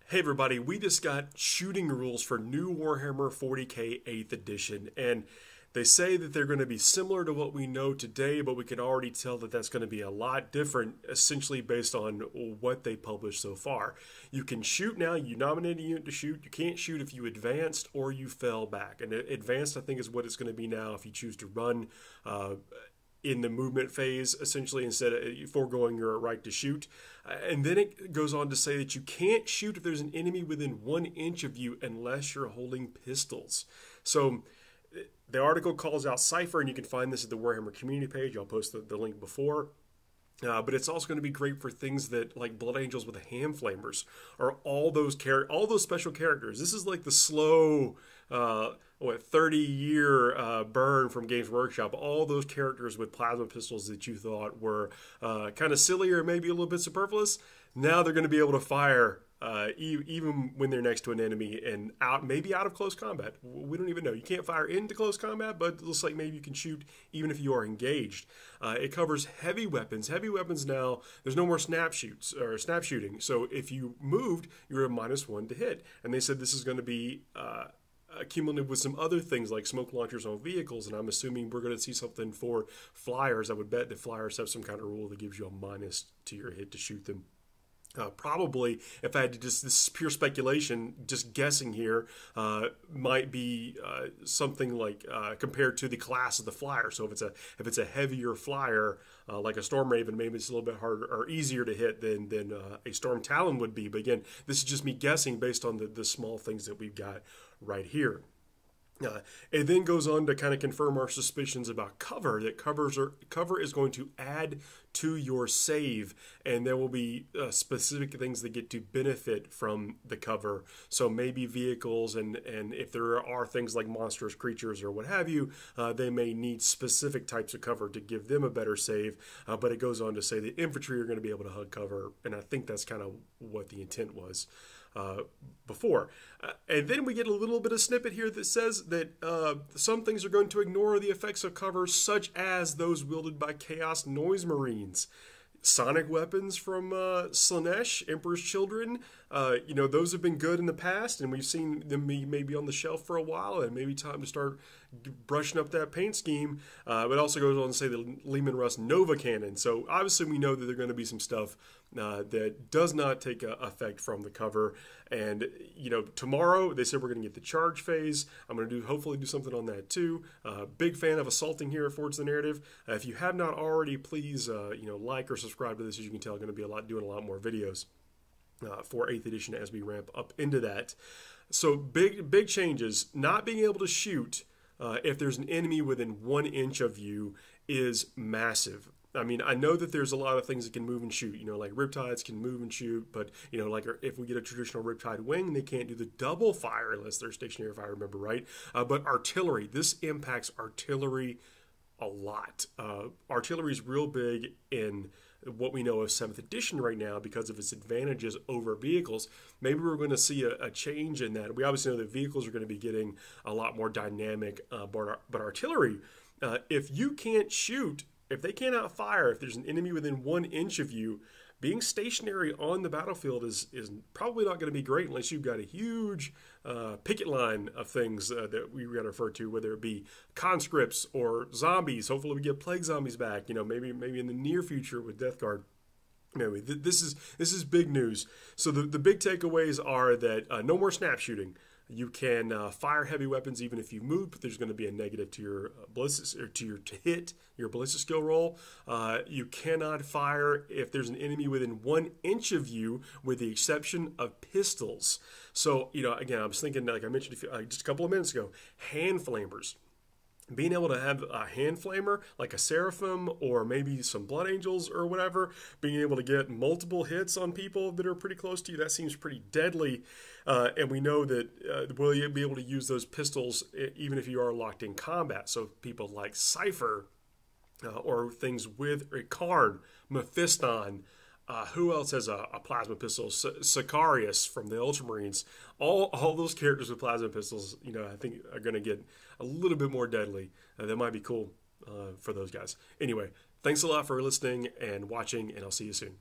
Hey everybody, we just got shooting rules for new Warhammer 40k 8th edition, and they say that they're going to be similar to what we know today, but we can already tell that that's going to be a lot different, essentially based on what they published so far. You can shoot now, you nominate a unit to shoot, you can't shoot if you advanced or you fell back, and advanced I think is what it's going to be now if you choose to run in the movement phase, essentially, instead of foregoing your right to shoot. And then it goes on to say that you can't shoot if there's an enemy within 1 inch of you unless you're holding pistols. So the article calls out Cypher, and you can find this at the Warhammer Community page. I'll post the link before. But it's also going to be great for things that like Blood Angels with the hand flamers, or all those special characters. This is like the slow 30-year burn from Games Workshop. All those characters with plasma pistols that you thought were kind of silly or maybe a little bit superfluous. Now they're going to be able to fire even when they're next to an enemy and maybe out of close combat. We don't even know. You can't fire into close combat, but it looks like maybe you can shoot even if you are engaged. It covers heavy weapons. Heavy weapons now, there's no more snap shooting. So if you moved, you're a -1 to hit. And they said this is going to be cumulative with some other things like smoke launchers on vehicles, and I'm assuming we're going to see something for flyers. I would bet that flyers have some kind of rule that gives you a minus to your hit to shoot them. Probably, if I had to this is pure speculation, just guessing here, might be something like compared to the class of the flyer. So if it's a heavier flyer, like a Storm Raven, maybe it's a little bit harder or easier to hit than a Storm Talon would be. But again, this is just me guessing based on the small things that we've got right here. It then goes on to kind of confirm our suspicions about cover, that cover is going to add to your save, and there will be specific things that get to benefit from the cover. So maybe vehicles, and if there are things like monstrous creatures or what have you, they may need specific types of cover to give them a better save. But it goes on to say the infantry are going to be able to hug cover, and I think that's kind of what the intent was before. And then we get a little bit of snippet here that says that some things are going to ignore the effects of cover, such as those wielded by Chaos Noise Marines. Sonic weapons from Slaanesh, Emperor's Children, those have been good in the past, and we've seen them maybe on the shelf for a while, and maybe time to start brushing up that paint scheme. But it also goes on to say the Lehman Russ Nova Cannon. So obviously we know that there's going to be some stuff that does not take effect from the cover. And tomorrow they said we're going to get the charge phase. I'm going to hopefully do something on that too. Big fan of assaulting here at Forge the Narrative. If you have not already, please like or subscribe to this. As you can tell, I'm going to be doing a lot more videos for 8th edition as we ramp up into that. So big changes. Not being able to shoot if there's an enemy within 1 inch of you is massive. I mean, I know that there's a lot of things that can move and shoot, like Riptides can move and shoot, but, like if we get a traditional Riptide wing, they can't do the double fire unless they're stationary, if I remember right. But artillery, this impacts artillery a lot. Artillery is real big in what we know of 7th edition right now because of its advantages over vehicles. Maybe we're going to see a change in that. We obviously know that vehicles are going to be getting a lot more dynamic, but artillery, if you can't shoot, if they cannot fire, if there's an enemy within 1 inch of you, being stationary on the battlefield is probably not going to be great unless you've got a huge picket line of things that we got to refer to, whether it be conscripts or zombies. Hopefully we get plague zombies back, maybe in the near future with Death Guard. Anyway, this is big news. So the big takeaways are that no more snap shooting. You can fire heavy weapons even if you move, but there's going to be a negative to your ballistic or to hit your ballistic skill roll. You cannot fire if there's an enemy within 1 inch of you, with the exception of pistols. So again, I was thinking, like I mentioned just a couple of minutes ago, hand flamers. Being able to have a hand flamer like a Seraphim or maybe some Blood Angels or whatever, being able to get multiple hits on people that are pretty close to you, that seems pretty deadly. And we know that will you be able to use those pistols even if you are locked in combat? So people like Cypher or things with Karn, Mephiston, who else has a plasma pistol? Sicarius from the Ultramarines. All those characters with plasma pistols, I think are going to get a little bit more deadly. That might be cool for those guys. Anyway, thanks a lot for listening and watching, and I'll see you soon.